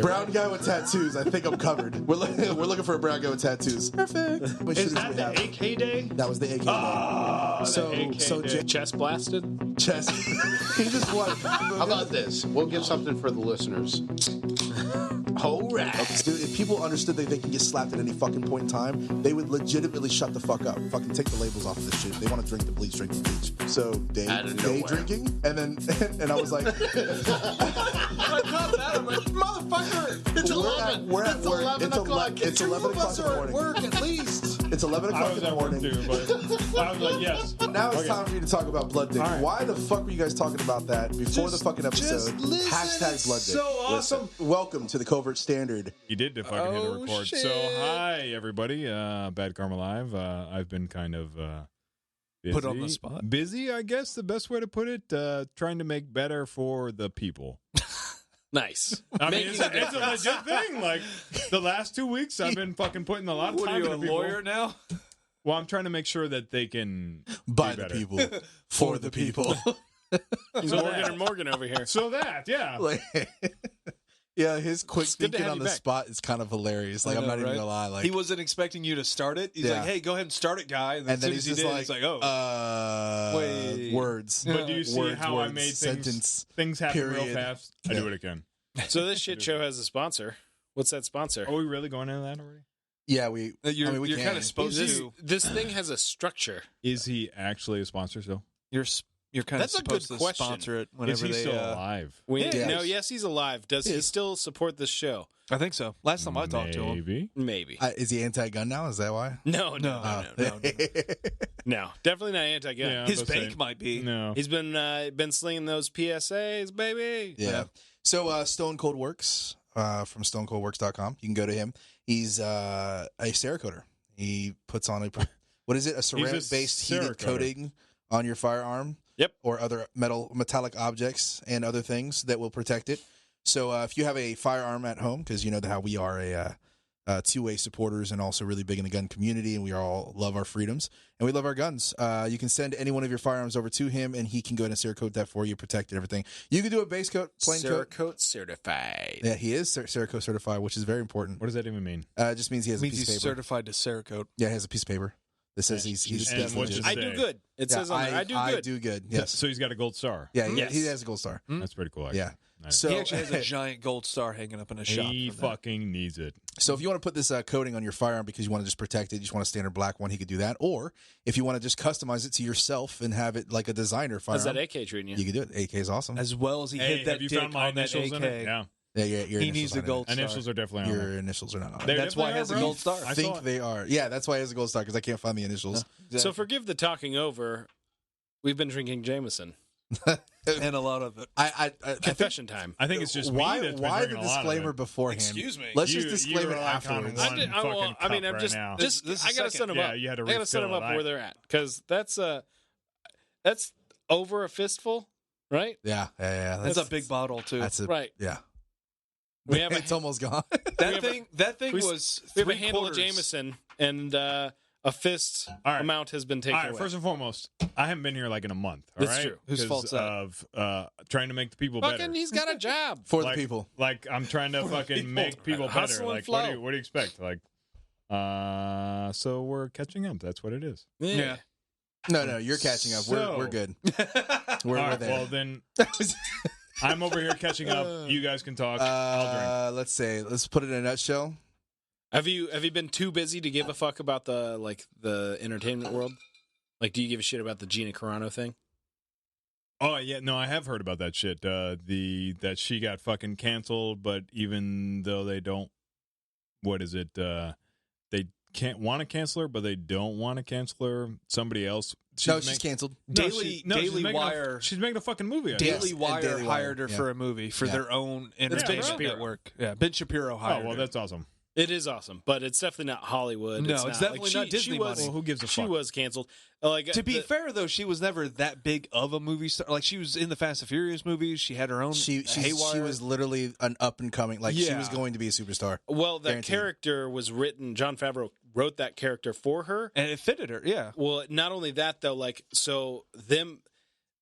Brown guy with tattoos. I think I'm covered. We're looking for a brown guy with tattoos. Perfect. Is that the AK day? That was the AK day. So Chest blasted? chest. He just won. How about this? We'll give something for the listeners. All right. Dude, if people understood that they can get slapped at any fucking point in time, they would legitimately shut the fuck up. Fucking take the labels off of this shit. If they want to drink the bleach, drink the bleach. So day drinking, and I was like, I caught that. I'm like, motherfucker, it's 11. We're at It's work. 11 o'clock. It's 11 o'clock in the morning. Work at least. It's 11 I o'clock was in the at work morning. too, but I was like, yes. Now it's time for you to talk about blood dick. Right. Why the fuck were you guys talking about that before the fucking episode? listen, Hashtag blood dick. so awesome. Listen. Welcome to the Covert Standard. You did to fucking hit Oh, record. shit. So, hi, everybody. Bad Karma Live. I've been kind of busy. Put on the spot. Busy, I guess, the best way to put it. Trying to make better for the people. Nice. I mean, it's a legit thing. Like, the last 2 weeks, I've been fucking putting a lot of What time are you, a into people. lawyer now? Well, I'm trying to make sure that they can By be the better. people. For the people. Morgan over here. So that, yeah. Like, yeah, his quick It's good to thinking have on you the back. spot is kind of hilarious. Like, I I'm know, not even right? gonna lie. Like, He wasn't expecting you to start it. He's Yeah. like, "Hey, go ahead and start it, guy." And, and then as he's soon as just he did, like, it's like, "Oh, Wait. Words. But do you see Words, how I words, made sentence, things happen real period. fast? I do it again. So this shit show has a sponsor. What's that sponsor? Are we really going into that already? Yeah, we. you're, I mean, we you're can. kind of supposed to. This thing has a structure. Is he actually a sponsor still? You're kind of That's a good supposed to question. sponsor it Is whenever he they. still alive? No, yes, he's alive. Does he still support this show? I think so. Last time I talked to him, Maybe. Maybe. Is he anti-gun now? Is that why? No, definitely not anti-gun. Yeah. his I'll say- bank might be. No. He's been slinging those PSAs, baby. Yeah. So Stone Cold Works from stonecoldworks.com. You can go to him. He's a Cerakoter. He puts on a ceramic-based heated Cerakoter. coating on your firearm. Yep. Or other metallic objects and other things that will protect it. So if you have a firearm at home, because you know how we are a two-way supporters and also really big in the gun community, and we all love our freedoms and we love our guns. You can send any one of your firearms over to him, and he can go ahead and Cerakote that for you, protect it, everything. You can do a base coat, plain coat. Cerakote certified. Yeah, he is Cerakote certified, which is very important. What does that even mean? It just means he has It means a piece he's of paper. certified to Cerakote. Yeah, he has a piece of paper that says he's And definitely what's just- his- I do good. It says on there, I do good. I do good. Yes. So he's got a gold star. Yeah, Yes. he has a gold star. That's pretty cool. Actually. Yeah. Nice. So He actually has a giant gold star hanging up in his shop. He for that. fucking needs it. So if you want to put this coating on your firearm because you want to just protect it, you just want a standard black one, he could do that. Or if you want to just customize it to yourself and have it like a designer firearm, How's that AK treating you? you can do it. AK is awesome. As well as he Hey, hit that have you dick found my on that initials AK. in it? Yeah. Yeah, your He initials needs a aren't gold on star. Initials are definitely it. on Your there. initials are not on it. They That's why he has a definitely are, gold bro. star. I I think saw it. they are. Yeah, that's why he has a gold star because I can't find the initials. So forgive the talking over. We've been drinking Jameson. And a lot of it. I Confession time. I think it's just why me that's been why the drinking a lot of disclaimer it. beforehand? Excuse me. Let's You- just you disclaim were it like on afterwards. one I mean, fucking I'm cup just, right now. This is I gotta second. set them Yeah, up. you had to I gotta set refill them up it. where they're at because that's over a fistful, right? Yeah. That's a big bottle too. That's a Right. Yeah. We have a- it's almost gone. That thing we- was We have a 3 handle of quarters. Jameson, and a fist right. amount has been taken All right, away. first and foremost, I haven't been here like in a month. All That's right? true. Whose 'Cause fault's that? Of trying to make the people Fucking, better. he's got a job. For like, the people. Like I'm trying to fucking make people better. Hustle and Like flow. what do you expect? Like so we're catching up. That's what it is. Yeah. No, you're catching up. So- We're good. We're All right, there. well then I'm over here catching up. You guys can talk. I'll drink. Let's put it in a nutshell. Have you been too busy to give a fuck about the entertainment world? Like, do you give a shit about the Gina Carano thing? Oh yeah, no, I have heard about that shit. That she got fucking canceled, but even though they don't, what is it? They can't want to cancel her, but they don't want to cancel her. Somebody else. She's canceled. Daily Wire. She's making a fucking movie. Out of it. Daily and Wire Daily Wire, hired her yeah. for a movie for Yeah. their own Ben entertainment Shapiro. network. Yeah, Ben Shapiro hired Oh well, her. that's awesome. It is awesome, but it's definitely not Hollywood. No, it's definitely not Disney she was, money. Well, who gives a She fuck? was canceled. Like To be fair, though, she was never that big of a movie star. Like, she was in the Fast and Furious movies. She had her own She Haywire. was literally an up and coming. Like she Yeah. was going to be a superstar. well, that Guaranteed. character was written. John Favreau wrote that character for her. and it fitted her, yeah. Well, not only that though, like so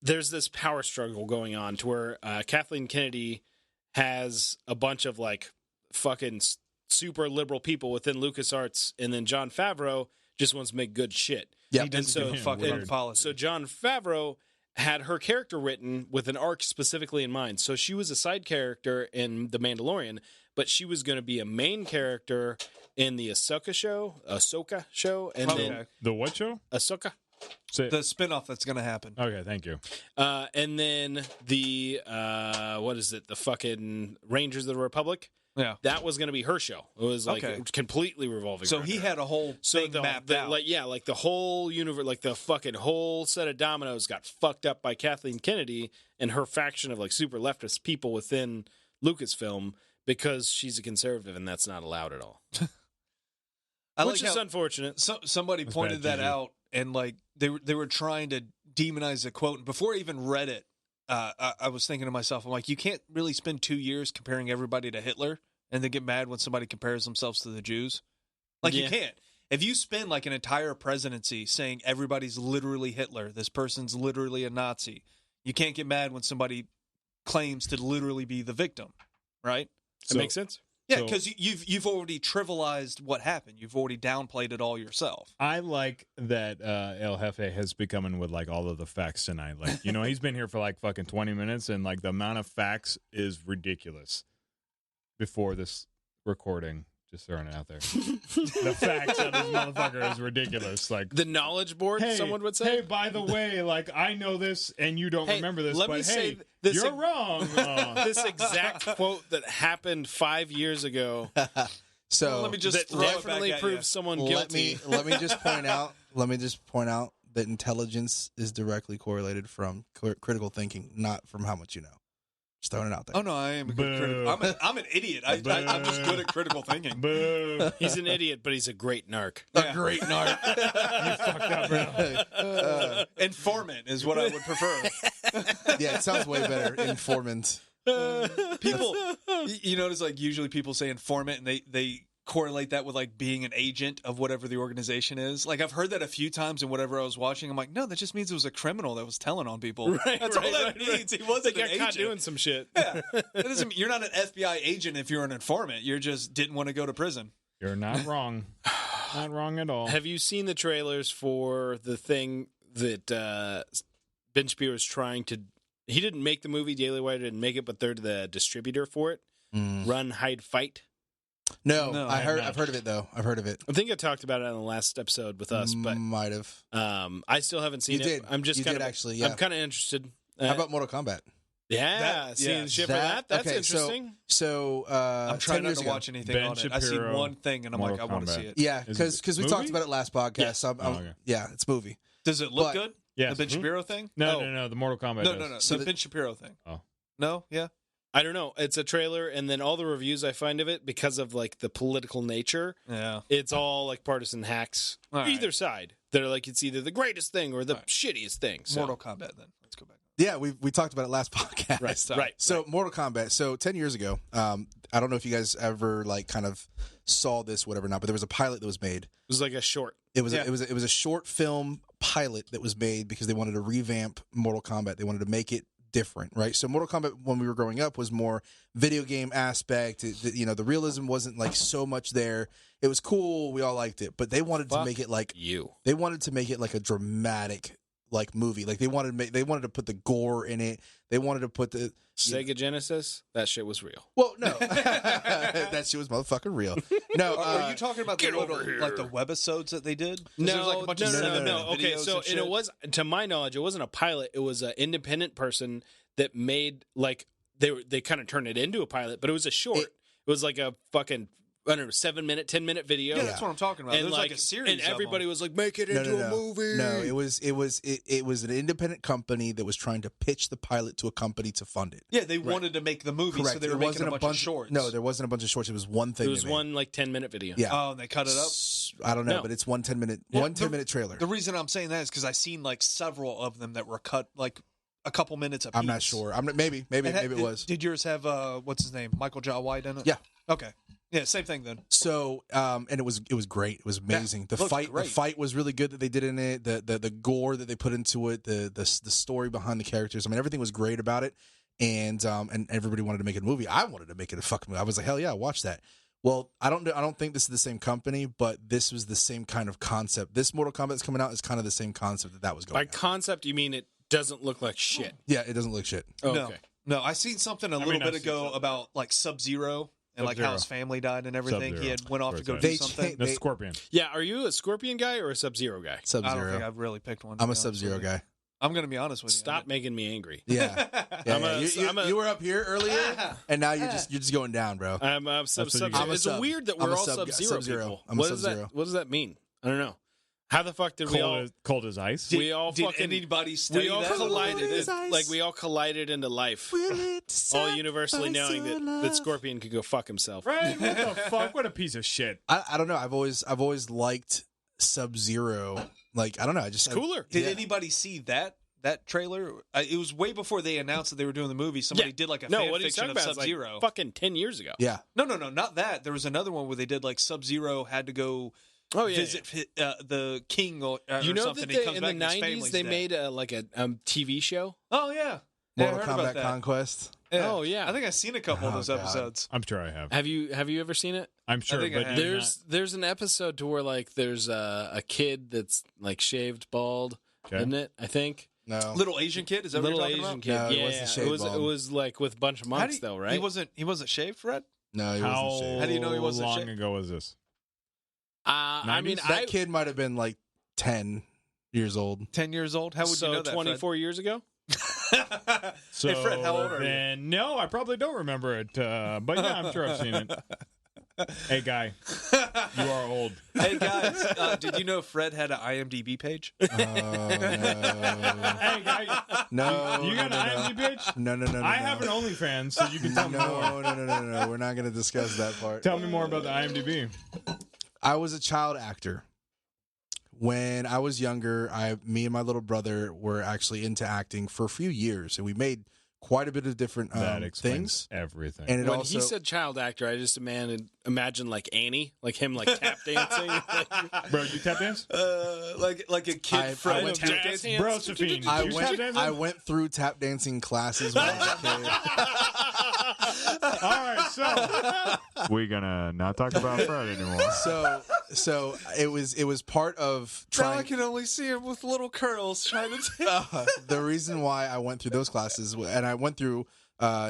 there's this power struggle going on to where Kathleen Kennedy has a bunch of like fucking super liberal people within LucasArts, and then Jon Favreau just wants to make good shit. Yep. He doesn't give a fuck about policy. So Jon Favreau had her character written with an arc specifically in mind. So she was a side character in The Mandalorian, but she was going to be a main character in the Ahsoka show, and then The what show? Ahsoka. Say, the spinoff that's going to happen. okay, thank you. And then the what is it? The fucking Rangers of the Republic. Yeah. That was going to be her show. It was like completely revolving. So around he her. had a whole thing mapped out. Like the whole universe, like the fucking whole set of dominoes got fucked up by Kathleen Kennedy and her faction of like super leftist people within Lucasfilm because she's a conservative and that's not allowed at all. Which is unfortunate. Somebody pointed that out, and like they were trying to demonize the quote. And before I even read it, I was thinking to myself, I'm like, you can't really spend 2 years comparing everybody to Hitler and then get mad when somebody compares themselves to the Jews. Like, you can't. If you spend like an entire presidency saying everybody's literally Hitler, this person's literally a Nazi, you can't get mad when somebody claims to literally be the victim, right? That makes sense. Yeah, because you've already trivialized what happened. You've already downplayed it all yourself. I like that El Jefe has been coming with like all of the facts tonight. Like, you know, he's been here for like fucking 20 minutes, and like the amount of facts is ridiculous. Before this recording, just throwing it out there, the facts of this motherfucker is ridiculous. Like The knowledge board, someone would say. Hey, by the way, like I know this, and you don't remember this. Let but me say hey, this you're wrong. This exact quote that happened 5 years ago. So let me just that throw it definitely back at proves someone guilty. Let me just point out. Let me just point out that intelligence is directly correlated from critical thinking, not from how much you know. Just throwing it out there. Oh no, I am a good critic. I'm an idiot. I'm just good at critical thinking. Boo. He's an idiot, but he's a great narc. A great narc. You fucked up, bro. Informant is what I would prefer. Yeah, it sounds way better. Informant. People, you notice, like usually people say informant, and they correlate that with like being an agent of whatever the organization is. Like I've heard that a few times in whatever I was watching. I'm like, no, that just means it was a criminal that was telling on people. Right, That's right, all that right, means. right. He wasn't They an got caught agent. doing some shit. Yeah, that doesn't mean, you're not an FBI agent if you're an informant. You're just didn't want to go to prison. You're not wrong. Not wrong at all. Have you seen the trailers for the thing that Ben Shapiro's trying to... He didn't make the movie, Daily Wire didn't make it, but they're the distributor for it. Run, Hide, Fight. No, I've I've heard of it though. I've heard of it. I think I talked about it on the last episode with us, but Might have. I still haven't seen You it. did. I'm just You kind did of actually, yeah. I'm kind of interested. How about Mortal Kombat? Seeing yeah. shit for that? That's okay, interesting. So I'm 10 trying not years to ago. watch anything Ben on it. I see Shapiro, one thing, and I'm like, I Mortal want to Kombat. see it. Yeah, Is it because we movie? talked about it last podcast. Yeah. So okay. Yeah, it's movie. Does it look But- good? Yes. The Ben Shapiro thing? No. The Mortal Kombat. No, does. So the Ben Shapiro thing. Oh. No? Yeah? I don't know. It's a trailer, and then all the reviews I find of it, because of like the political nature, Yeah. it's all like partisan hacks. All right. Either side. They're like, it's either the greatest thing or the shittiest thing. So. Mortal Kombat, then. Let's go back. Yeah, we talked about it last podcast. Right. So Mortal Kombat. So 10 years ago, I don't know if you guys ever like kind of saw this, whatever not, but there was a pilot that was made. It was like a short. It was a short film pilot that was made because they wanted to revamp Mortal Kombat. They wanted to make it different, right? So Mortal Kombat, when we were growing up, was more video game aspect. The realism wasn't like so much there. It was cool. We all liked it, but they wanted to make it like They wanted to make it like a dramatic like movie. Like they wanted to put the gore in it. They wanted to put the Sega Genesis. That shit was real. Well, no, that shit was motherfucking real. No, Are you talking about the get little, over here. like the webisodes that they did? 'Cause No, there's like a bunch of 7-minute Okay, videos so and shit. it was, to my knowledge, it wasn't a pilot. It was an independent person that made like they kind of turned it into a pilot, but it was a short. It was like a fucking 7-minute, 10-minute video. Yeah, that's what I'm talking about. And There's like a series, and everybody of them. was like, "Make it into a movie." No, it was an independent company that was trying to pitch the pilot to a company to fund it. Yeah, they wanted to make the movie, Correct. so they were It making wasn't a bunch of shorts. No, there wasn't a bunch of shorts. It was one thing. It was they made. one like 10-minute video. Yeah. Oh, and they cut it up. I don't know, No. but it's one 10-minute trailer. The reason I'm saying that is because I seen like several of them that were cut like a couple minutes apiece. I'm not sure. Maybe it was. Did yours have what's his name, Michael Jai White in it? Yeah. Okay. Yeah, same thing then. So, and it was great. It was amazing. Yeah, the great. fight was really good that they did in it. The gore that they put into it. The story behind the characters. I mean, everything was great about it. and everybody wanted to make it a movie. I wanted to make it a fucking movie. I was like, hell yeah, watch that. Well, I don't think this is the same company, but this was the same kind of concept. This Mortal Kombat that's coming out is kind of the same concept that was going By on. concept, you mean it doesn't look like shit? Yeah, it doesn't look shit. Oh, No. okay. No, I seen something a little bit ago about like Sub-Zero and like how his family died and everything. Sub-Zero. He had went off to go They do something. The Scorpion. Yeah, are you a Scorpion guy or a Sub-Zero guy? I don't Sub-Zero. think I've really picked one. I'm a Sub-Zero guy. I'm going to be honest with you. Stop making me angry. Yeah. You were up here earlier, and now you're just going down, bro. I'm a what you Sub-Zero. get. It's weird that I'm we're a all sub- Sub-Zero Sub-Zero. people. I'm a What does that? Sub-Zero. What does that mean? I don't know. How the fuck did we all? Cold as ice. we all Did fucking. anybody study We all that? collided, like we all collided into life, all universally knowing that Scorpion could go fuck himself. Right? What the fuck? What a piece of shit. I don't know. I've always liked Sub-Zero. Like, I don't know. I just It's cooler. Did anybody see that trailer? It was way before they announced that they were doing the movie. Somebody did like a fan what he's fiction talking of about is Sub-Zero. like fucking 10 years ago. Yeah. No, not that. There was another one where they did like Sub-Zero had to go Oh yeah. visit the king or You know something. that He comes in back the and his 90s family's they dead. made like a TV show. Oh yeah. Yeah, I Mortal heard about Kombat that. Conquest. Yeah. Oh, yeah. I think I've seen a couple of Oh, those God. episodes. I'm sure I have. Have you ever seen it? I'm sure, think I but have. you're There's an episode to where like there's a kid that's like shaved bald, Okay. isn't it? I think No. Little Asian kid, is that little what you're Asian talking about? kid. No, it yeah, wasn't shaved it bald. was like with a bunch of monks though, right? He wasn't shaved, Fred? No, he how wasn't shaved. How do you know he wasn't long shaved? ago was this? I mean, 90s? That kid might have been like 10 years old. 10 years old? How would so you know that, 24 years ago. Fred? So Hey, Fred, how old are you? then, no, I probably don't remember it. But yeah, I'm sure I've seen it. Hey, guy, you are old. Hey, guys, did you know Fred had an IMDb page? Oh, Hey, guy, no. you got no, an no, IMDb page? no. No. I have an OnlyFans, so you can tell me more. No. We're not going to discuss that part. Tell me more about the IMDb. I was a child actor. When I was younger, me and my little brother were actually into acting for a few years, and we made quite a bit of different That explains things. everything. And it When also he said child actor, I just imagine like Annie, like him like tap dancing. Bro, you tap dance? Like a kid I Fred went tap jazz dancing? hands. Bro, Safine, I you tap went, dancing? I went through tap dancing classes when I was a kid. All right, so we're gonna not talk about Fred anymore. So it was part of Now I trying. can only see him with little curls trying to The reason why I went through those classes, and I went through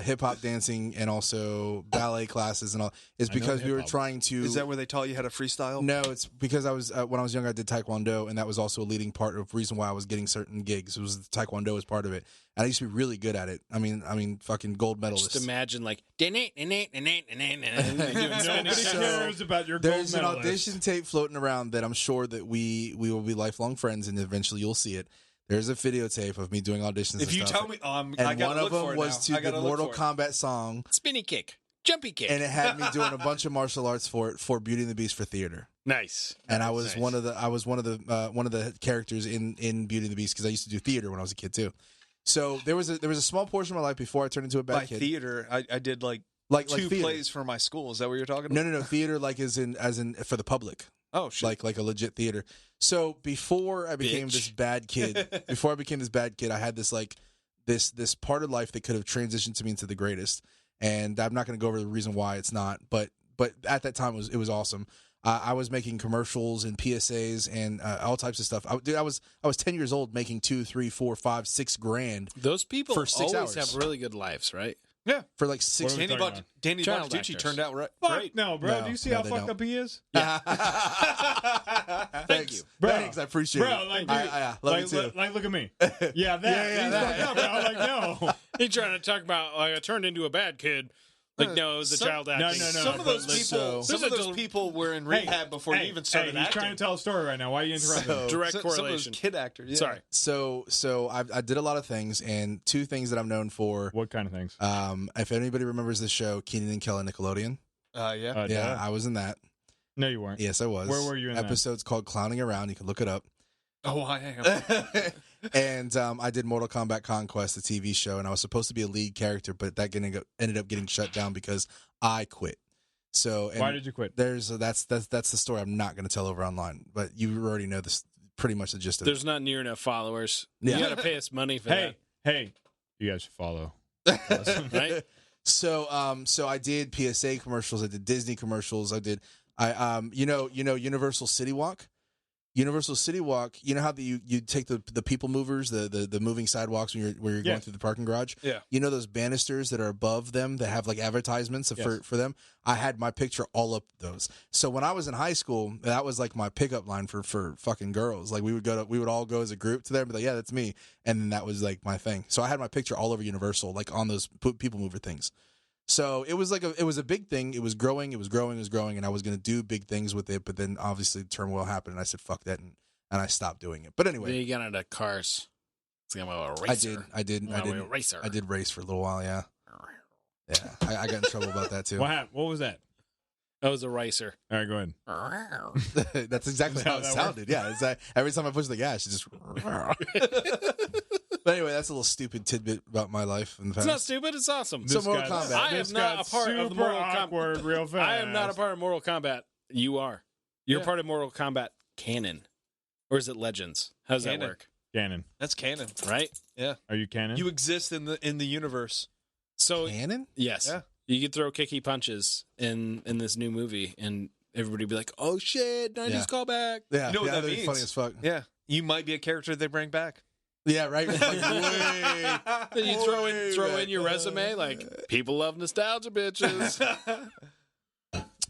hip hop dancing and also ballet classes and all, is I know because we were hip-hop. trying to. Is that where they taught you how to freestyle? No, it's because I was when I was younger, I did Taekwondo, and that was also a leading part of reason why I was getting certain gigs. It was Taekwondo was part of it, and I used to be really good at it. I mean, fucking gold medalist. Just imagine like nobody Nobody So, cares about your There's gold an medalist. audition tape floating around that I'm sure that we will be lifelong friends, and eventually you'll see it. There's a videotape of me doing auditions. If and you stuff. tell me, and I gotta one of look for them it was now. I to the gotta look Mortal for it. Kombat song, spinny kick, jumpy kick. and it had me doing a bunch of martial arts for Beauty and the Beast for theater. Nice. And I was one of the characters in Beauty and the Beast because I used to do theater when I was a kid too. So there was a small portion of my life before I turned into a bad By kid. theater, I did like Like two theater. plays for my school. Is that what you're talking about? No. Theater like as in for the public. Oh, shit. Like a legit theater. So before I became this bad kid, I had this like this part of life that could have transitioned to me into the greatest. And I'm not going to go over the reason why it's not, but at that time it was awesome. I was making commercials and PSAs and all types of stuff. I was 10 years old making $2, $3, $4, $5, $6 grand Those people For 6 always hours. have really good lives, right? Yeah. for like 6 What are we Danny, talking about? Danny Child Bonaducci actors. turned out right. Fuck great. no, bro. No, Do you see no, how they fucked don't. up he is? Thank you. Bro. Thanks, I appreciate Bro, it. like, I love like, you too. like, look at me. Yeah, that. Yeah, He's that. fucked up, bro. Like, no. He trying to talk about like I turned into a bad kid. Like no, it was a Some- child no, acting. no, no. Some of those but people, so- some of those people were in rehab before you even started He's acting. trying to tell a story right now. Why are you interrupting? So- Direct Some of those correlation. kid actors. Yeah. Sorry. So I did a lot of things, and two things that I'm known for. What kind of things? If anybody remembers the show Keenan and Kel on Nickelodeon, Yeah. yeah, duh. I was in that. No, you weren't. Yes, I was. Where were you in that? Episode's called Clowning Around. You can look it up. Oh, I am. And I did Mortal Kombat Conquest, the TV show, and I was supposed to be a lead character, but that ended up getting shut down because I quit. So and Why did you quit? that's the story I'm not going to tell over online, but you already know this pretty much the gist of it. There's not near enough followers. Yeah. You got to pay us money for Hey, you guys should follow. Right? So I did PSA commercials. I did Disney commercials. Universal City Walk. Universal City Walk. You know how you take the people movers, the moving sidewalks when you're going through the parking garage. Yeah. You know those banisters that are above them that have like advertisements for them. I had my picture all up those. So when I was in high school, that was like my pickup line for fucking girls. Like we would all go as a group to there and be like, yeah, that's me. And then that was like my thing. So I had my picture all over Universal, like on those people mover things. So it was a big thing. It was growing, and I was going to do big things with it. But then obviously turmoil happened, and I said fuck that, and I stopped doing it. But anyway, Then you got into cars. It's like a racer. I did Racer. I did race for a little while. Yeah. I got in trouble about that too. What happened? What was that? That was a racer. All right, go ahead. That's exactly how it that sounded. Yeah, it's like, every time I push the gas, it just. But anyway, that's a little stupid tidbit about my life in the past. It's not stupid. It's awesome. So Mortal got- Kombat. I am this not got a part of the super Mortal awkward real fast. I am not a part of Mortal Kombat. You are. You're Yeah. part of Mortal Kombat canon. Or is it Legends? How does that Canon. work? Canon. That's canon. Right? Are you canon? You exist in the universe. So, Canon? yes. Yeah. You could throw kicky punches in this new movie, and everybody would be like, oh shit, 90s Yeah. callback. Yeah, You know what that that'd be means? funny as fuck. Yeah. You might be a character they bring back. Yeah, right. It's like, way- Then you throw in way your back. resume, like, people love nostalgia, bitches.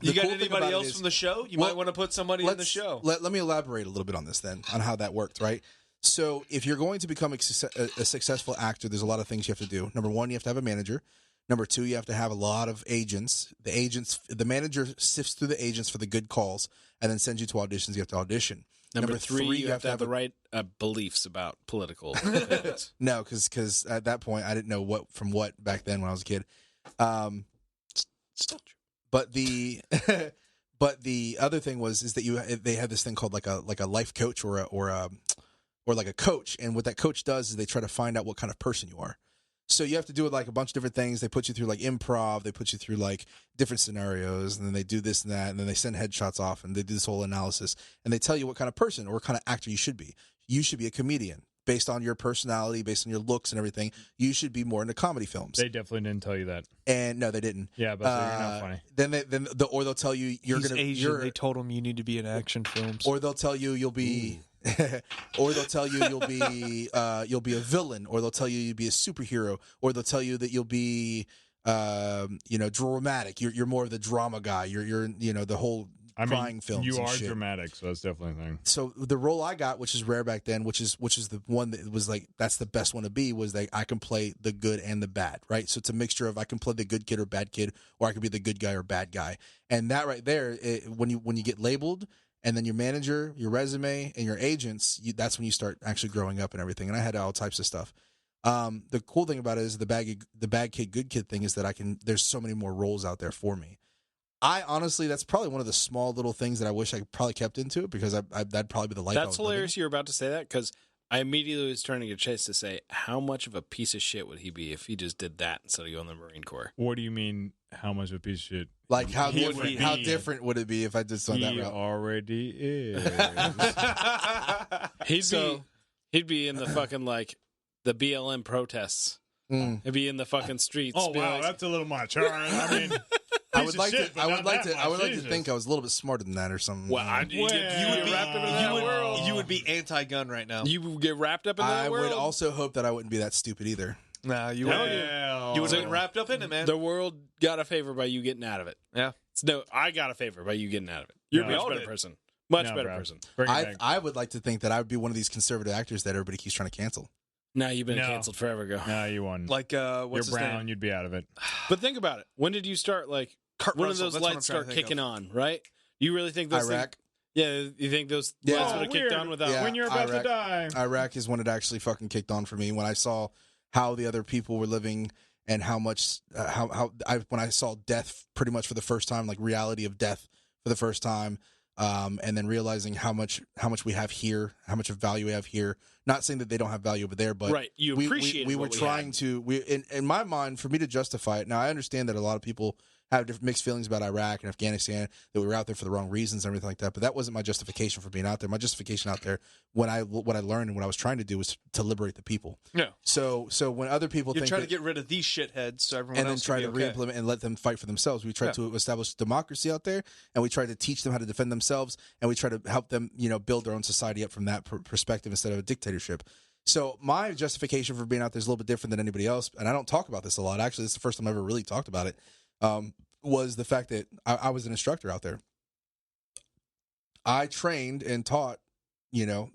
You got cool thing anybody about it else is- from the show? You Well, might want to put somebody in the show. Let me elaborate a little bit on this then, on how that worked, right? So if you're going to become a successful actor, there's a lot of things you have to do. Number one, you have to have a manager. Number two, you have to have a lot of agents. The manager sifts through the agents for the good calls and then sends you to auditions. You have to audition. Number three, you have to have the right beliefs about political. No, because at that point, I didn't know what from what back then when I was a kid. Still true. But the but the other thing is that they have this thing called like a life coach or like a coach, and what that coach does is they try to find out what kind of person you are. So you have to do like a bunch of different things. They put you through like improv, they put you through like different scenarios, and then they do this and that, and then they send headshots off, and they do this whole analysis, and they tell you what kind of person or what kind of actor you should be. You should be a comedian. Based on your personality, based on your looks and everything, you should be more into comedy films. They definitely didn't tell you that. And no, they didn't. Yeah, but you're not funny. Or they'll tell you He's Asian. They told him you need to be in action films. or they'll tell you you'll be, or they'll tell you you'll be a villain, or they'll tell you you'll be a superhero, or they'll tell you that you'll be, dramatic. You're more of the drama guy. You're the whole crying films. You and are shit. dramatic, so that's definitely a thing. So the role I got, which is rare back then, which is the one that was like that's the best one to be, was that I can play the good and the bad, right? So it's a mixture of I can play the good kid or bad kid, or I can be the good guy or bad guy. And that right there, when you get labeled, and then your manager, your resume, and your agents, that's when you start actually growing up and everything. And I had all types of stuff. The cool thing about it is the bad kid, good kid thing is that there's so many more roles out there for me. I honestly, that's probably one of the small little things that I wish I probably kept into it, because that'd probably be the life. That's hilarious. You're about to say that, because I immediately was turning to Chase to say, how much of a piece of shit would he be if he just did that instead of going to the Marine Corps? What do you mean? How much of a piece of shit? Like how He different? would How be- different would it be if I just went that He route? already is. He'd be in the fucking like the BLM protests. Mm. He'd be in the fucking streets. Oh be wow, like, that's a little much. All right, I mean, I piece would of like shit, to. but I would not like that to. I would much, like to Jesus. think I was a little bit smarter than that or something. well, you get wrapped up in that world. You would be anti-gun right now. You get wrapped up in that I world. would also hope that I wouldn't be that stupid either. Nah, you Hell would. yeah. You would have So- been wrapped up in it, man. The world got a favor by you getting out of it. Yeah. No, I got a favor by you getting out of it. You're No. a We much all better did. person. Much No, better bro. person. Bring it back. I would like to think that I would be one of these conservative actors that everybody keeps trying to cancel. No, you've been No. canceled forever ago. No, you won. Like, You're what's his brown. name? You'd be out of it. But think about it. When did you start, like, Kurt when Russell, did those that's what I'm lights trying to start think kicking of. on, right? You really think those Iraq. things... Yeah, you think those Yeah. lights Oh, would have weird. kicked on without... Yeah. When you're about Iraq. to die. Iraq is when it actually fucking kicked on for me, when I saw how the other people were living and how much when I saw death pretty much for the first time, like reality of death for the first time, and then realizing how much we have here, how much of value we have here. Not saying that they don't have value over there, but Right, you appreciate we what were we trying had. to. In my mind, for me to justify it. Now I understand that a lot of people have different mixed feelings about Iraq and Afghanistan, that we were out there for the wrong reasons and everything like that. But that wasn't my justification for being out there. My justification out there, what I learned and what I was trying to do was to liberate the people. Yeah. So when other people You're think trying that, to get rid of these shitheads, so everyone and then else try to can be okay. re-implement and let them fight for themselves. We tried to establish democracy out there, and we tried to teach them how to defend themselves, and we try to help them, build their own society up from that perspective instead of a dictatorship. So my justification for being out there is a little bit different than anybody else, and I don't talk about this a lot. Actually, this is the first time I ever really talked about it. Was the fact that I was an instructor out there. I trained and taught,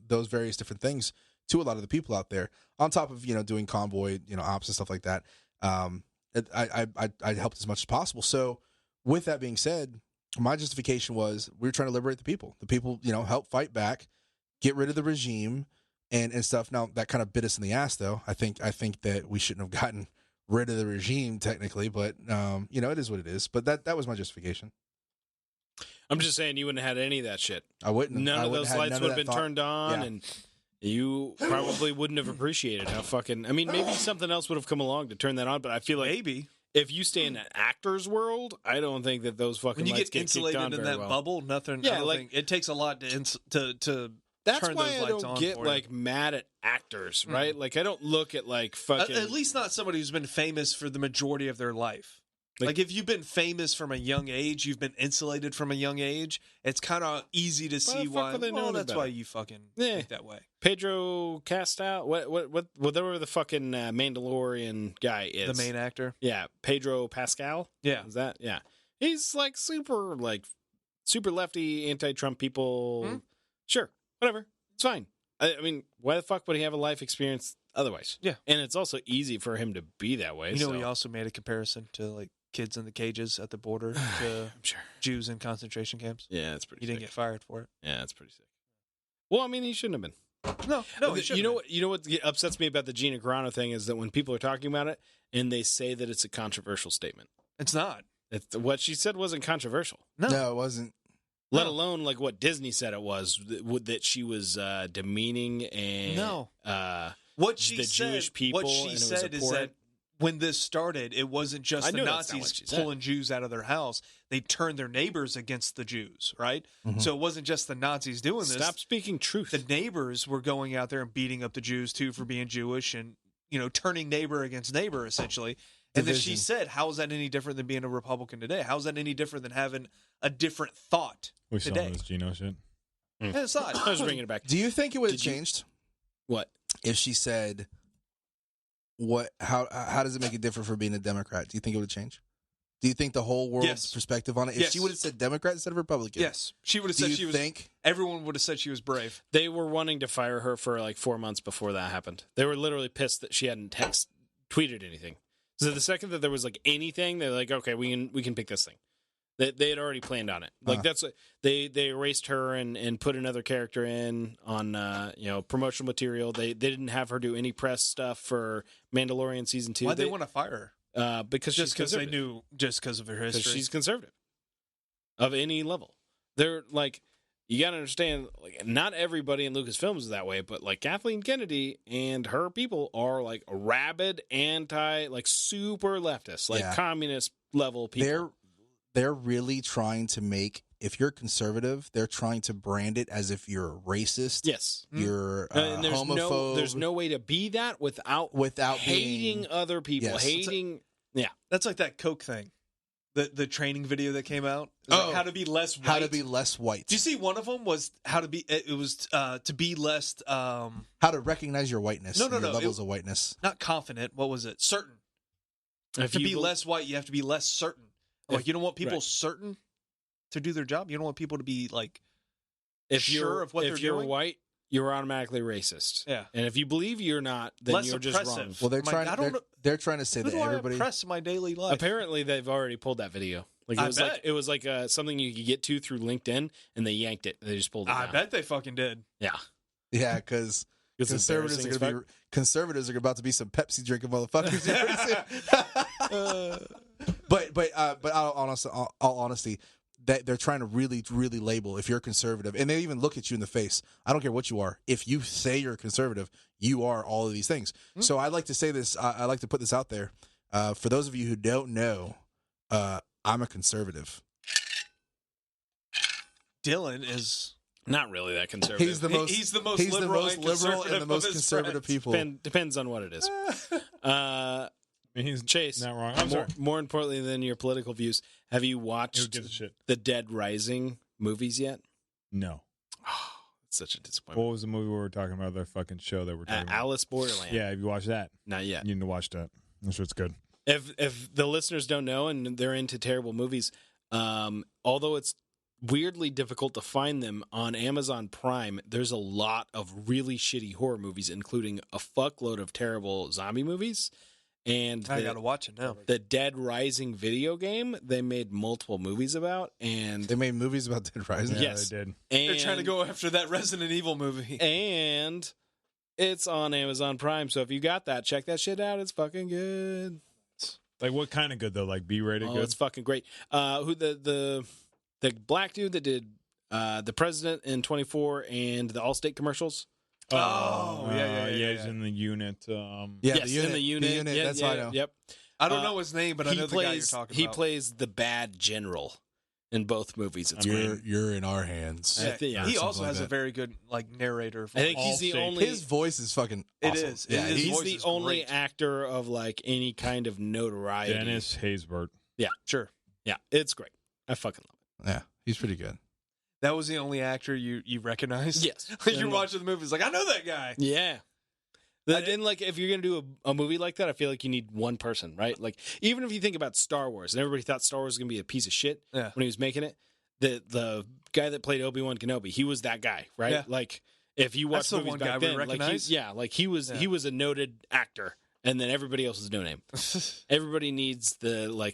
those various different things to a lot of the people out there. On top of doing convoy, ops and stuff like that. I helped as much as possible. So with that being said, my justification was we were trying to liberate the people. The people, help fight back, get rid of the regime and stuff. Now that kind of bit us in the ass, though. I think that we shouldn't have gotten rid of the regime technically, but it is what it is. But that was my justification. I'm just saying you wouldn't have had any of that shit. I wouldn't. None of those lights would have been turned on, and you probably wouldn't have appreciated how fucking. I mean, maybe something else would have come along to turn that on, but I feel like Maybe. if you stay in an actor's world, I don't think that those fucking When you lights get insulated kicked on in very that well. bubble, nothing. Yeah, I don't like- think it takes a lot to That's turn why those I lights don't on get for you. like mad at actors, right? Like I don't look at like fucking. At least not somebody who's been famous for the majority of their life. Like if you've been famous from a young age, you've been insulated from a young age. It's kind of easy to see the fuck why. would they know Well, any that's better? why you fucking Yeah. think that way. Pedro Castal, whatever the fucking Mandalorian guy is, The main actor. yeah, Pedro Pascal, Yeah. is that? Yeah, he's like super lefty, anti-Trump people. Hmm? Sure, whatever, it's fine. I mean, why the fuck would he have a life experience otherwise? Yeah. and it's also easy for him to be that way. You know, so. he also made a comparison to like kids in the cages at the border to I'm sure. Jews in concentration camps. Yeah, that's pretty. He didn't get fired for it. Yeah, that's pretty sick. Well, I mean, he shouldn't have been. No, You know what upsets me about the Gina Carano thing is that when people are talking about it and they say that it's a controversial statement. It's not. What she said wasn't controversial. No, it wasn't. Let alone like what Disney said it was, that she was demeaning and What she the said, Jewish people. What she and it was said is that abhorrent. when this started, it wasn't just I the know that's not what Nazis she said. pulling Jews out of their house. They turned their neighbors against the Jews, right? Mhm. So it wasn't just the Nazis doing this. Stop speaking truth. The neighbors were going out there and beating up the Jews too for being Jewish and, turning neighbor against neighbor essentially. And then she Division. said, how is that any different than being a Republican today? How is that any different than having a different thought We saw today? this Gino shit. And it's not. I was bringing it back. Do you think it would have Did you- changed What? if she said, "What? How does it make it different for being a Democrat?" Do you think it would change? Do you think the whole world's Yes. perspective on it? If Yes. she would have said Democrat instead of Republican, Yes. She would have Do said you she was. think? Everyone would have said she was brave. They were wanting to fire her for like 4 months before that happened. They were literally pissed that she hadn't tweeted anything. So the second that there was like anything, they're like, okay, we can pick this thing. They had already planned on it. Like that's what they erased her and put another character in on promotional material. They didn't have her do any press stuff for Mandalorian season 2. Why'd they want to fire her? Because her? Just because they conservative. knew, just because of her Because history. she's conservative of any level. They're like, you got to understand, like, not everybody in Lucasfilms is that way, but like Kathleen Kennedy and her people are like rabid anti, like super leftist, like Yeah. communist level people. They're really trying to make, if you're conservative, they're trying to brand it as if you're a racist. Yes. You're And homophobe. there's no way to be that without hating being, other people, Yes. hating. That's like that Coke thing, the training video that came out. It was like Oh. how to be less white. how to be less white. Do you see one of them was how to be? It was to be less How to recognize your whiteness. No, and no, your no, levels of whiteness. not confident. What was it? Certain. If To you be bel- less white, you have to be less certain. Like you don't want people certain to do their job. You don't want people to be like if sure you're, of what if they're you're doing? white, you're automatically racist. Yeah. And if you believe you're not, then less you're just oppressive. wrong. Well, they're I'm like, trying. I don't know. They're trying to say Who that do I everybody. oppress in my daily life? Apparently, they've already pulled that video. Like I bet. it was like something you could get to through LinkedIn, and they yanked it. They just pulled it. I down. bet they fucking did. Yeah, Yeah, because It's conservatives embarrassing are as going to be conservatives are about to be some Pepsi drinking motherfuckers. pretty soon. But all honesty, that they're trying to really label if you're conservative, and they even look at you in the face. I don't care what you are. If you say you're conservative, you are all of these things. So I like to say this. I like to put this out there for those of you who don't know. I'm a conservative. Dylan is Not really that conservative. he's the most liberal and the most conservative people. Depends on what it is. He's Chase, not wrong. I'm sorry. more importantly than your political views, have you Who watched gives a shit? the Dead Rising movies yet? No. It's such a disappointment. What was the movie we were talking about? The fucking show that we're talking about. Alice Borderland. Yeah, have you watched that? Not yet. You need to watch that. I'm sure it's good. If the listeners don't know and they're into terrible movies, although it's weirdly difficult to find them on Amazon Prime, there's a lot of really shitty horror movies, including a fuckload of terrible zombie movies. And I gotta watch it now. the Dead Rising video game, they made multiple movies about, and They made movies about Dead Rising. Yeah, Yes. they did. They're trying to go after that Resident Evil movie. and it's on Amazon Prime. So if you got that, check that shit out. It's fucking good. Like, what kind of good, though? Like, B-rated Oh, good? it's fucking great. Who the black dude that did the President in 24 and the Allstate commercials? Yeah. He's in the unit. Yeah, Yes, the unit. in the unit. The unit, Yeah, that's yeah, how I know. Yep. I don't know his name, but I know the guy you're talking He about. plays the bad general in both movies. It's great. You're in our hands. I think- yeah. He Something also like has a that. very good narrator. I think he's the Allstate. only. His voice is fucking It awesome. is. Yeah, His He's voice the is only great. actor of like any kind of notoriety. Dennis Haysbert. Sure. Yeah, it's great. I fucking love yeah, he's pretty good. That was the only actor you recognized? it. Yes, You're watching the movie. It's like, I know that guy. Yeah. And like, if you're gonna do a movie like that, I feel like you need one person, right? Like, even if you think about Star Wars, and everybody thought Star Wars was gonna be a piece of shit Yeah. when he was making it, the guy that played Obi-Wan Kenobi, he was that guy, right? Yeah. Like, if you watch That's the movies one back guy we then, like recognize. he was a noted actor, and then everybody else is no name. Everybody needs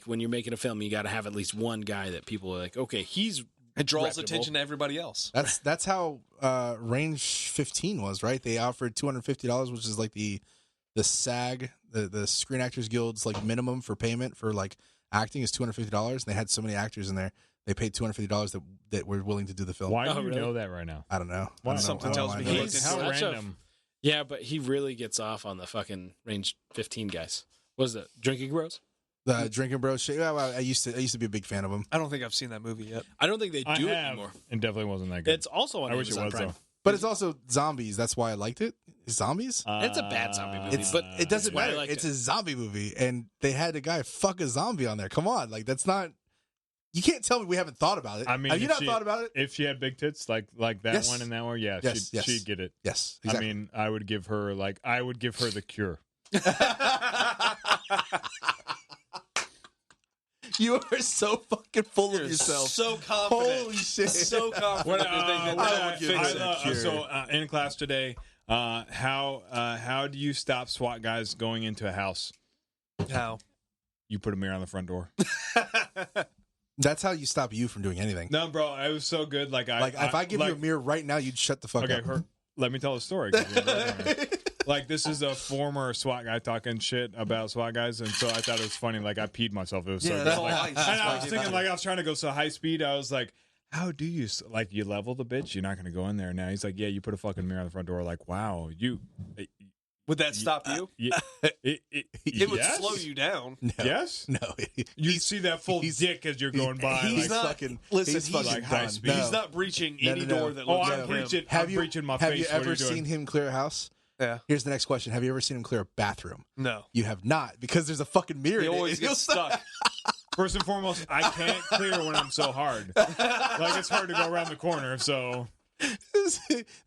when you're making a film, you got to have at least one guy that people are like, okay, he's It draws reputable. attention to everybody else. That's how Range 15 was, right? They offered $250, which is like the SAG, the Screen Actors Guild's like minimum for payment for like acting is $250. And they had so many actors in there, they paid $250 that were willing to do the film. Why do Oh, you really? know that right now? I don't know. Why? I don't know. Something I don't tells know me why. he He's looked How such a- random. Yeah, but he really gets off on the fucking Range 15 guys. What is it? Drinking Bros? The Drinkin' Bros shit. Yeah, well, I used to be a big fan of them. I don't think I've seen that movie yet. I don't think they I do it have, anymore. and definitely wasn't that good. It's also on I wish it Amazon was, Prime. though. But it's also zombies. That's why I liked it. Zombies? It's a bad zombie movie, It's but it doesn't why I matter. liked It's it. a zombie movie, and they had a guy fuck a zombie on there. Come on, like that's not. You can't tell me we haven't thought about it. I mean, have you if not she- thought about it? If she had big tits like that Yes. one and that one, yeah, Yes, yes. she'd get it. Yes, exactly. I mean, I would give her the cure. You are so fucking full of You're yourself. so confident. Holy shit! So confident. What, you think that would fix it. cure. So in class today, how do you stop SWAT guys going into a house? How? You put a mirror on the front door. That's how you stop you from doing anything. No, bro, it was so good. Like If I give you a mirror right now, you'd shut the fuck okay, up. let me tell a story. 'Cause you're right. Like, this is a former SWAT guy talking shit about SWAT guys, and so I thought it was funny. Like, I peed myself. It was so Yeah, good. that's all Like, ice. and That's I why was you thinking, did like, it. I was trying to go so high speed. I was like, how do you, like, you level the bitch? You're not going to go in there now. He's like, yeah, you put a fucking mirror on the front door. Like, wow, Would that stop you? yeah, It would yes? slow you down. No, Yes? no. You see that full he's- dick as you're going by. He's like, not- fucking. listen, he's he's fucking like high done. speed. He's not breaching No, any no, no. door that oh, looks I'm at him. breaching. Have I'm you breaching my have face. you What are ever doing? seen him clear a house? Yeah. Here's the next question: have you ever seen him clear a bathroom? No. You have not, because there's a fucking mirror. He in it. always gets stuck. First and foremost, I can't clear when I'm so hard. Like, it's hard to go around the corner, so...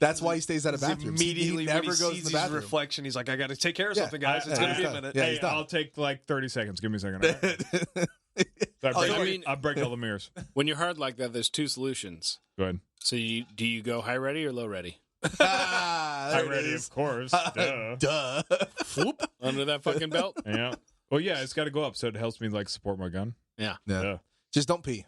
That's why he stays out of bathrooms. Immediately he when never he goes sees to the his bathroom. reflection, he's like, I got to take care of Yeah. something, guys. It's Yeah, going to be a he's minute. done. Yeah, Hey, he's done. I'll take like 30 seconds. Give me a second. All right? So I break all the mirrors. When you're hard like that, there's two solutions. Go ahead. So do you go high ready or low ready? Ah, there I'm it ready, is. of course. Duh. Duh. Whoop, under that fucking belt. Yeah. Well, yeah, it's got to go up so it helps me like support my gun. Yeah. Yeah. Yeah. Just don't pee.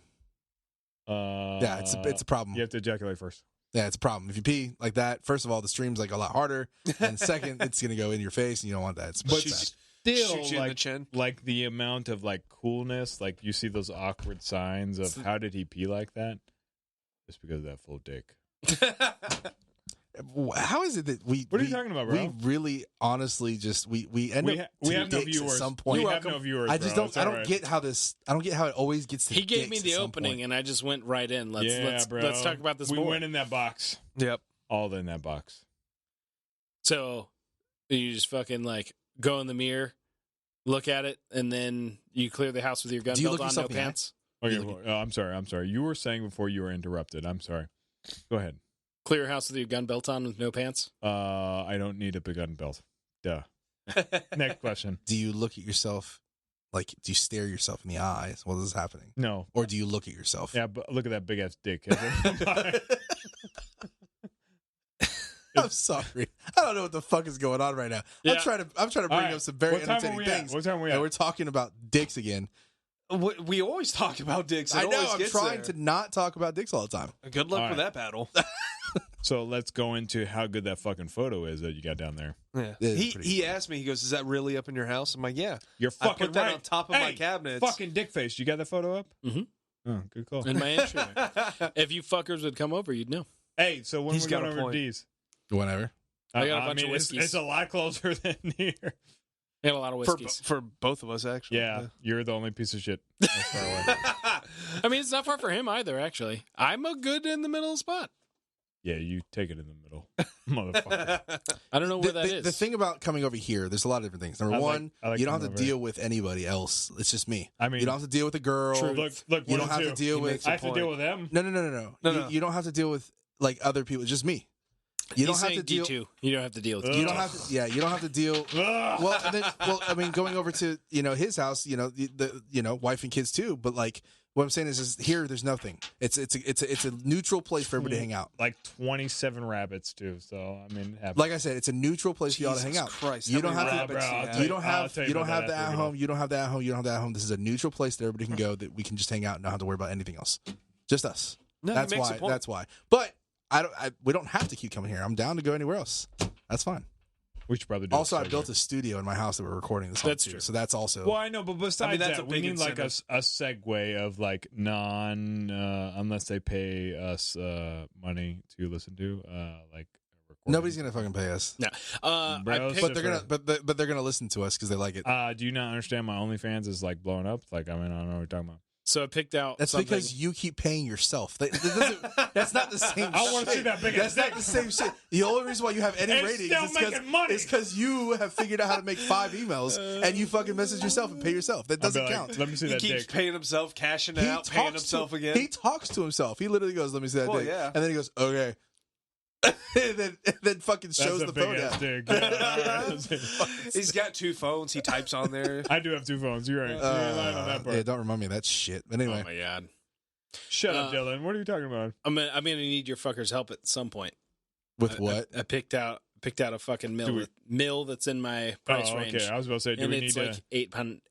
Yeah, Yeah, it's a problem. You have to ejaculate first. Yeah, it's a problem. If you pee like that, first of all, the stream's like a lot harder, and second, it's gonna go in your face, and you don't want that. It's But bad. still, Shoot you in the chin. like the amount of like coolness, like you see those awkward signs of how did he pee like that? It's because of that full dick. How is it that we? What are you talking about, bro? We really, honestly, just we end up we have no dicks viewers. at some point. We have no viewers. I just bro. don't. It's I all don't right. get how this. I don't get how it always gets to. He gave me dicks the at some opening, point. and I just went right in. Let's bro. talk about this We more. went in that box. Yep. All in that box. So you just fucking like go in the mirror, look at it, and then you clear the house with your gun Do you belt look on, no yourself in the eye? pants. Okay, You well, I'm sorry. You were saying before you were interrupted. I'm sorry. Go ahead. Clear your house with your gun belt on with no pants. I don't need a big gun belt. Duh. Next question. Do you look at yourself? Like, do you stare yourself in the eyes while this is happening, No. or do you look at yourself? Yeah, but look at that big ass dick. I'm sorry. I don't know what the fuck is going on right now. Yeah. I'm trying to bring All right. up some very What time are entertaining we things. at? What time are we And at? we're talking about dicks again. We always talk about dicks. It I know. always I'm gets trying there. to not talk about dicks all the time. Good luck All with right. that battle. So let's go into how good that fucking photo is that you got down there. Yeah. It is He pretty he cool. asked me. He goes, "Is that really up in your house?" I'm like, "Yeah." You're I fucking put that right. on top of my Hey, cabinets. Fucking dick face. You got that photo up? Mhm. Oh, good call. In my entryway. If you fuckers would come over, you'd know. Hey, so when He's we're got going a over point. D's? Whenever. I got a bunch of it's, whiskeys. it's a lot closer than here. I have a lot of for whiskeys. for both of us, actually. Yeah, you're the only piece of shit. That's far away. I mean, it's not far for him either, actually. I'm a good in the middle spot. Yeah, you take it in the middle, motherfucker. I don't know where that is. The thing about coming over here, there's a lot of different things. Number I like- one, I like you don't have to coming over deal with anybody else. It's just me. I mean, You don't have to deal with a girl. True. look, You one don't and have to two. deal He with. makes I a have to point. deal with them. No. No, You, no. you don't have to deal with like other people. It's just me. You don't He's have saying to deal. D2. You don't have to deal with You D2. don't have to. Yeah, you don't have to deal. Ugh. Well, and then, I mean, going over to his house, the wife and kids too. But like, what I'm saying is here, there's nothing. It's a neutral place for everybody to hang out. Like 27 rabbits too. So I mean, Like I said, it's a neutral place for y'all to hang Jesus out. Christ, You how don't many have to. rabbits Bro, do I'll you tell have? You don't have. I'll tell you You don't about have that that at after we home. You don't have that at home. You don't have that at home. This is a neutral place that everybody can go that we can just hang out and not have to worry about anything else. Just us. No, he That's makes why. a point. That's why. But we don't have to keep coming here. I'm down to go anywhere else. That's fine. we should probably do. Also, I a built a studio in my house that we're recording this. That's on, too, true. So that's also. Well, I know, but besides that's that, a we big need like a incentive. segue of like unless they pay us money to listen to like. Nobody's gonna fucking pay us, No. Bro, I but picked, but they're gonna. But they're gonna listen to us because they like it. Do you not understand my OnlyFans is like blowing up? Like, I mean, I don't know what you're talking about. so I picked out That's something. because you keep paying yourself. That's not the same. I wanna shit. see that big That's ass not the same shit. The only reason why you have any It's ratings still is making money. because you have figured out how to make 5 emails and you fucking message yourself and pay yourself. That I'll be doesn't like, count. Let me see He that keeps dick. paying himself, cashing out, paying himself again. He talks to himself. He literally goes, "Let me see that Well, dick," yeah. and then he goes, "Okay," and then fucking shows That's the a phone big ass out. dick. Yeah, all right. He's got 2 phones. He types on there. I do have 2 phones. You're right. You're lying on that part. Yeah, don't remind me of that shit. But anyway, Oh my god. Shut up, Dylan. What are you talking about? I'm gonna need your fuckers' help at some point. with what? I picked out a fucking mill that's in my price range. Okay. I was about to say, do and we need it's to? like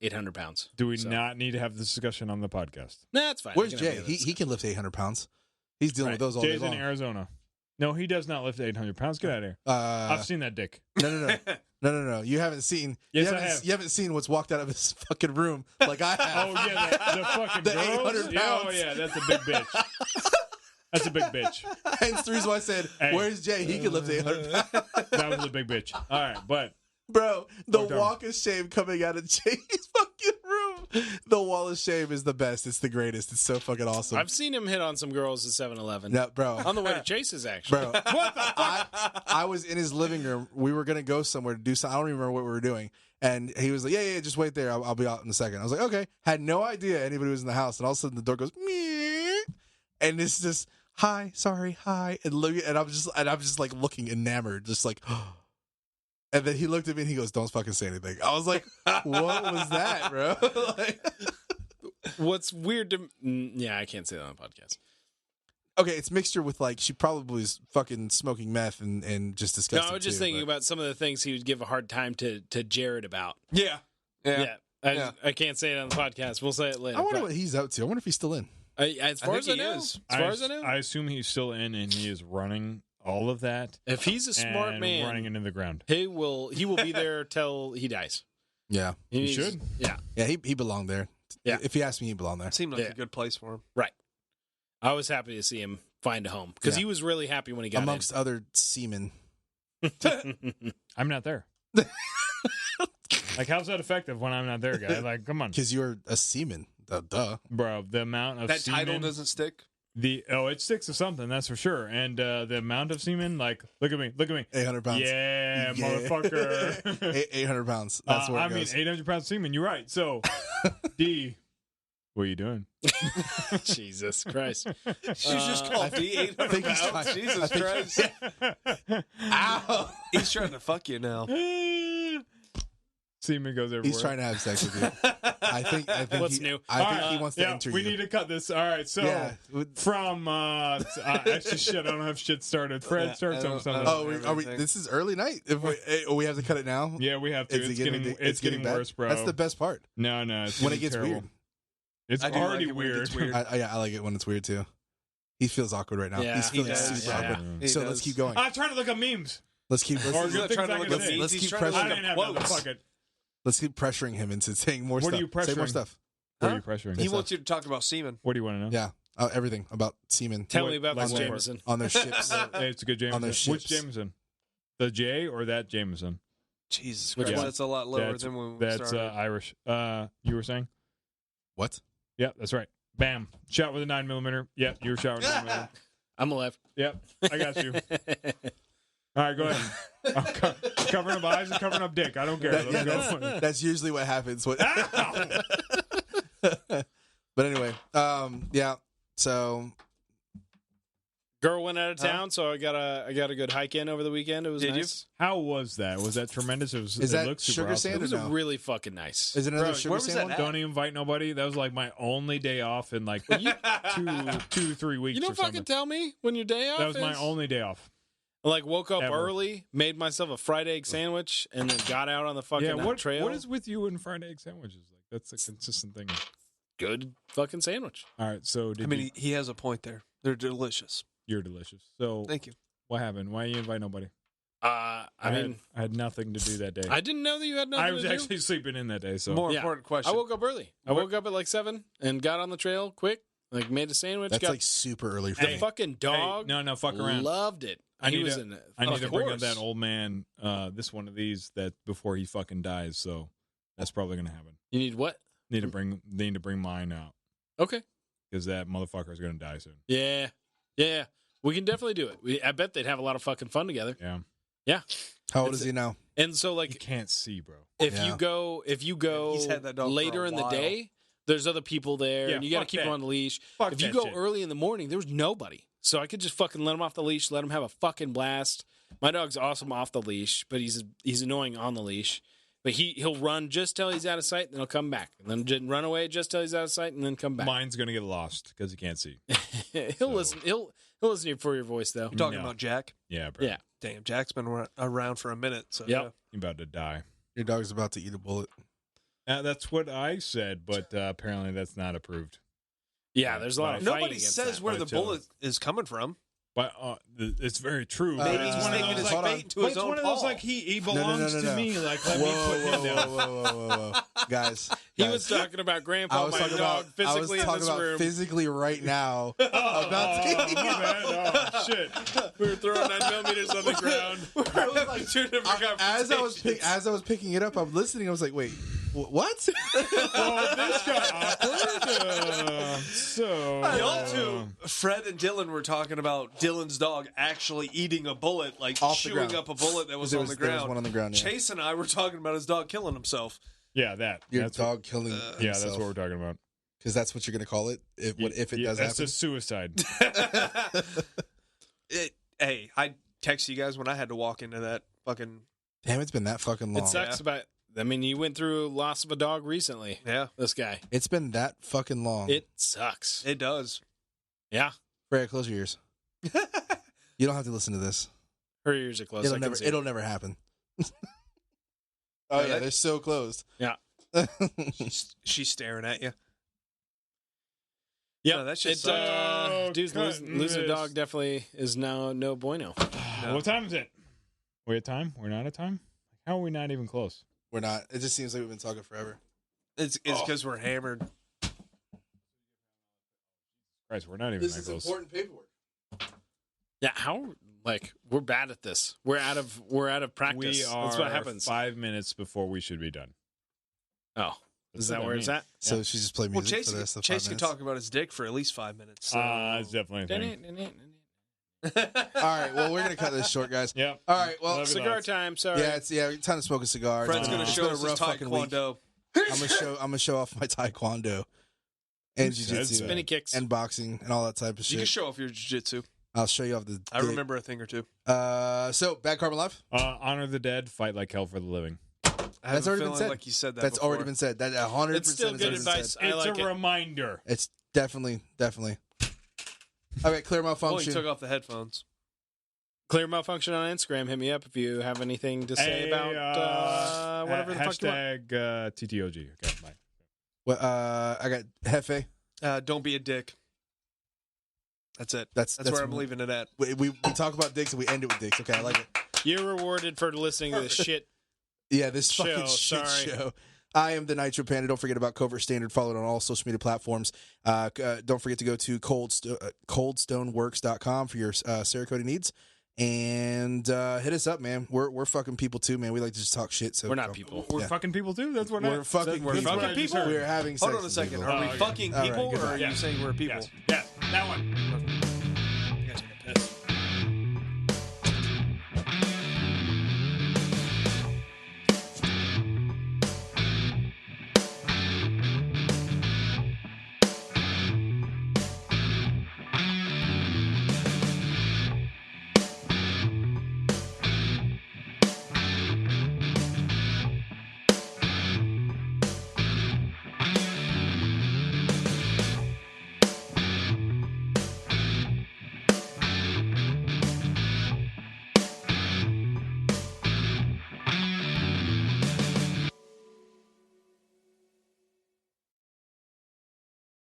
800 pounds. Do we So- not need to have this discussion on the podcast? Nah, that's fine. Where's We can have Jay? the other He can lift 800 pounds. He's dealing with those all day Jay's in long. Arizona. No, he does not lift 800 pounds. Get out of here. I've seen that dick. No. You haven't seen. Yes, I have. You haven't seen what's walked out of his fucking room like I have. Oh yeah, the fucking The girls? 800 Yeah, oh pounds. yeah, that's a big bitch. That's a big bitch. Hence the reason why I said, Hey. "Where's Jay? He can lift 800 pounds." That was a big bitch. All right, but Bro, the Oh, darn. walk of shame coming out of Jay's fucking room. The wall of shame is the best. It's the greatest. It's so fucking awesome. I've seen him hit on some girls at 7-Eleven. No, bro. On the way to Chase's, actually. Bro, I was in his living room. We were gonna go somewhere to do something. I don't even remember what we were doing. And he was like, "Yeah, just wait there. I'll be out in a second." I was like, "Okay." Had no idea anybody was in the house, and all of a sudden the door goes, "Meow," and it's just, "Hi, sorry, hi," and look, and I'm just like looking enamored, just like. And then he looked at me and he goes, "Don't fucking say anything." I was like, "What was that, bro?" Like, What's weird to yeah, I can't say that on the podcast. okay, it's mixture with like she probably was fucking smoking meth and just No, disgusting. I was just too, thinking but- about some of the things he would give a hard time to Jared about. Yeah. I can't say it on the podcast. We'll say it later. I wonder but what he's up to. I wonder if he's still in. as far as I think he know, is. as far as I know, I assume he's still in and he is running all of that. if he's a smart and man, running into the ground. he will be there till he dies. Yeah, He needs- should. Yeah, yeah, he belonged there. Yeah. If you ask me, he belonged there. Seemed like Yeah. a good place for him. right. I was happy to see him find a home because he was really happy when he got amongst other seamen. in. I'm not there. Like, how's that effective when I'm not there, guy? Like, come on, Because you're a seaman. Duh. bro. The amount of That semen, title doesn't stick. it sticks to something, that's for sure. And the amount of semen, like, look at me. 800 pounds. Yeah, motherfucker. 800 pounds. That's where it goes. 800 pounds semen. You're right. So, D, what are you doing? Jesus Christ. She's just called D 800 pounds. Jesus Christ. Ow! He's trying to fuck you now. Semen goes everywhere. He's trying to have sex with you. I think What's new? I think he wants to enter we you. need to cut this. All right, so from actually shit, I don't have shit started. Fred, start something. Are we? This is early night. If we have to cut it now. Yeah, we have to. It's getting bad. worse, bro. That's the best part. No, it's when it gets terrible. weird. It's already weird. I like it when it's weird too. He feels awkward right now. Yeah, He's feeling does. super Yeah. awkward. He So does. let's keep going. I'm trying to look up memes. Let's keep. Or good things I can say. let's He's keep trying to I look pressuring. didn't have quotes. nothing. Fuck it. Let's keep pressuring him into saying more What stuff. are you Say more pressuring? stuff. What are you pressuring? He wants you to talk about semen. What do you want to know? Yeah, everything about semen Tell me about Like this what? Jameson. on their ships. Hey, it's a good Jameson. On their Which ships. Jameson? The J or that Jameson? Jesus Which Christ. one? That's a lot lower than when we That's started. Irish. You were saying? What? Yeah, that's right. Bam. Shot with a 9mm. Yep, you were shot with a 9mm. I'm alive. Yep, I got you. All right, go ahead. I'm covering up eyes and covering up dick. I don't care. Let's go. That's usually what happens. Ow! But anyway, yeah. So Girl went out of town, so I got a good hike in over the weekend. It was Did you? nice. How was that? Was that tremendous? It Is that looked super sugar awesome. sand? It was No. really fucking nice. is it another Bro, sugar where was sand that one? at? Don't even invite nobody. That was like my only day off in like 2-3 weeks. You don't or fucking something. tell me when your day off That was my is? only day off. I, like, woke up Ever. early, made myself a fried egg sandwich, and then got out on the fucking trail. What is with you and fried egg sandwiches? Like that's a consistent thing. good fucking sandwich? All right, so he has a point there. They're delicious. you're delicious. So Thank you. what happened? Why you invite nobody? I mean, I had nothing to do that day. I didn't know that you had nothing I was to do. actually sleeping in that day. So More Yeah. important question. I woke up early. I woke up at like 7 and got on the trail quick. Like, made a sandwich. That's got like super early for the me. fucking dog. Hey, no, fuck around. Loved it. I He need was to- in it. I need Of to bring up course. that old man. This one of these that before he fucking dies. So that's probably gonna happen. You need what? Need to bring mine out Okay. because that motherfucker is gonna die soon. Yeah. We can definitely do it. I bet they'd have a lot of fucking fun together. Yeah, How old is he now? And so, you like, can't see, bro. if Yeah. you go He's had that dog for later a in the while. day, there's other people there, Yeah, and you got to fuck keep that. them on the leash. Fuck If you that go shit. early in the morning, there was nobody, so I could just fucking let him off the leash, let him have a fucking blast. My dog's awesome off the leash, but he's annoying on the leash. But he'll run just till he's out of sight, and then he'll come back, and then run away just till he's out of sight, and then come back. Mine's gonna get lost because he can't see. He'll listen. He'll listen for your voice though. You're talking No. about Jack? Yeah, bro. Yeah. Damn, Jack's been around for a minute. So Yep. He's about to die. Your dog's about to eat a bullet. That's what I said, but apparently that's not approved. Yeah, there's a lot of fighting Nobody against says that. where the But, bullet is coming from. But it's very true. Maybe but it's he's one of thinking those, it's like, bait into but his it's own one of those paw. like he No, belongs no. to me. Like let me put him down. Whoa. Guys. He guys. was talking about I Grandpa, was my talking dog, about physically in this room. physically right now. Oh, About to- my bad. Oh shit! We were throwing 9mm on the ground. Two different as conversations. I was picking it up, I'm listening. I was like, wait, what? Oh, this got awkward. Y'all two, Fred and Dylan, were talking about Dylan's dog actually eating a bullet, like Off the chewing ground. up a bullet that was There on the there ground. was one on the ground. Yeah. Chase and I were talking about his dog killing himself. Yeah, that. Your that's dog killing What, yeah, that's what we're talking about. because that's what you're gonna call it. If it does that's happen. just suicide. Hey, I texted you guys when I had to walk into that fucking. Damn, it's been that fucking long. It sucks about. I mean, you went through loss of a dog recently. Yeah, This guy. It's been that fucking long. It sucks. it does. Yeah. Freya, close your ears. You don't have to listen to this. Her ears are closed. It'll never happen. Oh yeah, they're so closed. Yeah. She's staring at you. Yeah, No, that shit it, sucked. dude's losing a dog definitely is now no bueno. No. What time is it? We at time? We're not at time? How are we not even close? We're not. It just seems like we've been talking forever. It's because we're hammered. Christ, we're not even that close. paperwork. Yeah, how we're bad at this. We're out of practice. We are That's what happens. 5 minutes before we should be done. Oh, That's is that what where I it's mean. at? So she just played Well, music Chase, for the rest of the Chase 5 can minutes. talk about his dick for at least 5 minutes. So. It's definitely a thing. All right, well, we're gonna cut this short, guys. Yep. All right, well, Love your Cigar thoughts. time. Sorry. yeah, it's time to smoke a cigar. Fred's gonna It's show been a us his rough fucking week. taekwondo. I'm gonna show off my taekwondo and Who said jiu-jitsu so? Spinny kicks. and boxing and all that type of You can shit. show off your jiu-jitsu. I'll show you off the. I remember a thing or two. So Bad Carbon Life. Honor the dead, fight like hell for the living. I have That's a already been feeling said. Like you said that. That's before. already been said. That 100%. It's still good has already been advice. said. I It's like a it. reminder. It's definitely. Okay, clear Well, malfunction. you took off the headphones. Clear malfunction on Instagram. Hit me up if you have anything to say about whatever the fuck you want. Hashtag TTOG. Okay, bye. Well, I got Hefe. Don't be a dick. That's it. That's where I'm leaving it at. We talk about dicks and we end it with dicks. Okay, I like it. You're rewarded for listening to this shit. Yeah, this Show, fucking shit sorry. show. I am the Nitro Panda. Don't forget about Covert Standard. Follow it on all social media platforms. Don't forget to go to coldstoneworks.com for your Cerakote needs. And hit us up, man. We're fucking people too, man. We like to just talk shit. So We're not people. We're Yeah. fucking people too. That's what We're fucking we're people. fucking people. We're having sex. Hold on a with second. people. Are we Oh, yeah. fucking All right, people, or goodbye. are you saying we're people? Yes, that one.